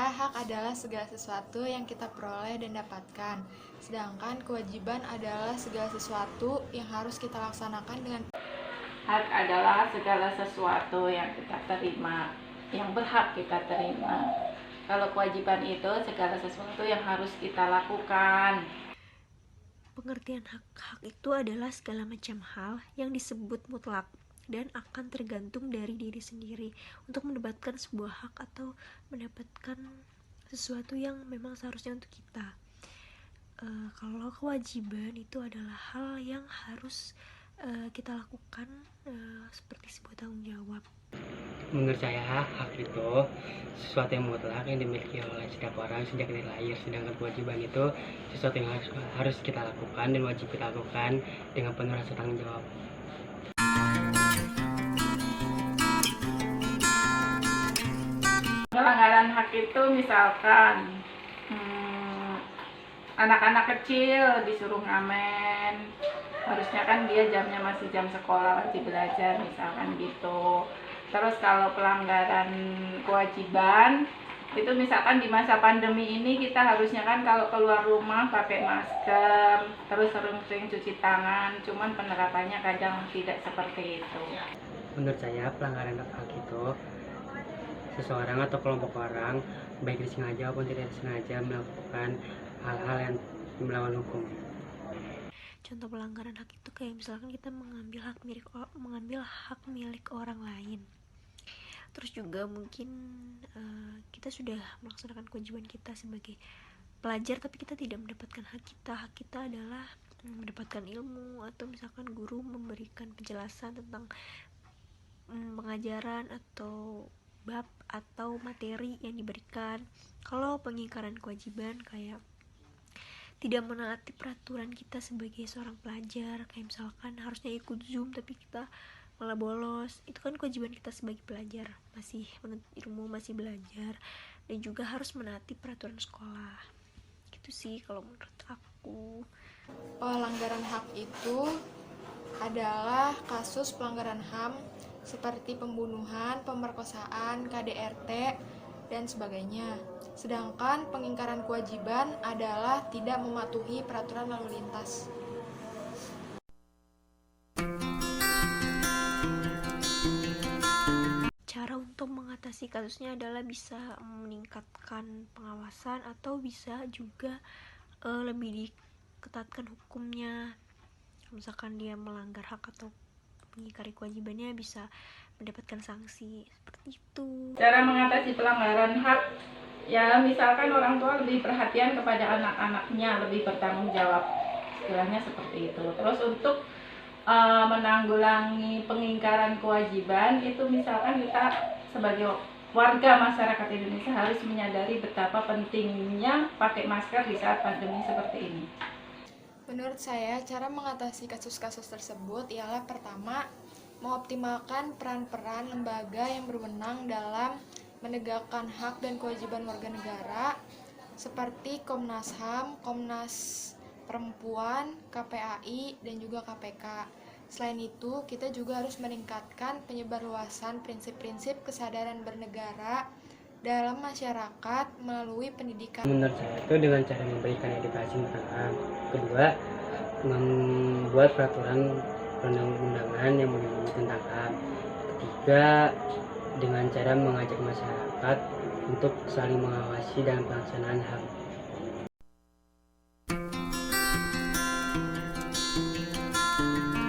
saya, hak adalah segala sesuatu yang kita peroleh dan dapatkan. Sedangkan kewajiban adalah segala sesuatu yang harus kita laksanakan dengan. Hak adalah segala sesuatu yang kita terima, yang berhak kita terima. Kalau kewajiban itu segala sesuatu yang harus kita lakukan. Pengertian hak itu adalah segala macam hal yang disebut mutlak dan akan tergantung dari diri sendiri untuk mendapatkan sebuah hak atau mendapatkan sesuatu yang memang seharusnya untuk kita. Kalau kewajiban itu adalah hal yang harus kita lakukan seperti sebuah tanggung jawab. Menurut saya, hak itu sesuatu yang mutlak yang dimiliki oleh setiap orang sejak dari lahir, sedangkan kewajiban itu sesuatu yang harus kita lakukan dan wajib kita lakukan dengan penuh rasa tanggung jawab. Pelanggaran hak itu misalkan anak-anak kecil disuruh ngamen, harusnya kan dia jamnya masih jam sekolah, wajib belajar misalkan gitu. Terus kalau pelanggaran kewajiban itu misalkan di masa pandemi ini kita harusnya kan kalau keluar rumah pakai masker, terus sering-sering cuci tangan, cuman penerapannya kadang tidak seperti itu. Menurut saya, pelanggaran hak itu seseorang atau kelompok orang baik disengaja maupun tidak disengaja melakukan hal-hal yang melawan hukum. Contoh pelanggaran hak itu kayak misalkan kita mengambil hak milik orang lain. Terus juga mungkin kita sudah melaksanakan kewajiban kita sebagai pelajar tapi kita tidak mendapatkan hak kita. Hak kita adalah mendapatkan ilmu atau misalkan guru memberikan penjelasan tentang pengajaran atau bab atau materi yang diberikan. Kalau pengingkaran kewajiban kayak tidak menaati peraturan kita sebagai seorang pelajar, kayak misalkan harusnya ikut Zoom tapi kita malah bolos, itu kan kewajiban kita sebagai pelajar, masih menuntut ilmu, masih belajar, dan juga harus menaati peraturan sekolah. Gitu sih kalau menurut aku. Pelanggaran hak itu adalah kasus pelanggaran HAM seperti pembunuhan, pemerkosaan, KDRT, dan sebagainya. Sedangkan pengingkaran kewajiban adalah tidak mematuhi peraturan lalu lintas. Cara untuk mengatasi kasusnya adalah bisa meningkatkan pengawasan atau bisa juga lebih diketatkan hukumnya. Misalkan dia melanggar hak atau mengingkari kewajibannya bisa mendapatkan sanksi seperti itu. Cara mengatasi pelanggaran hak, ya misalkan orang tua lebih perhatian kepada anak-anaknya, lebih bertanggung jawab, istilahnya seperti itu. Terus untuk menanggulangi pengingkaran kewajiban itu misalkan kita sebagai warga masyarakat Indonesia harus menyadari betapa pentingnya pakai masker di saat pandemi seperti ini. Menurut saya, cara mengatasi kasus-kasus tersebut ialah pertama, mengoptimalkan peran-peran lembaga yang berwenang dalam menegakkan hak dan kewajiban warga negara seperti Komnas HAM, Komnas Perempuan, KPAI, dan juga KPK. Selain itu, kita juga harus meningkatkan penyebarluasan prinsip-prinsip kesadaran bernegara dalam masyarakat melalui pendidikan. Menurut saya itu dengan cara memberikan edukasi tentang HAM. Kedua, membuat peraturan perundang-undangan yang melindungi tentang HAM. Ketiga, dengan cara mengajak masyarakat untuk saling mengawasi dalam pelaksanaan HAM.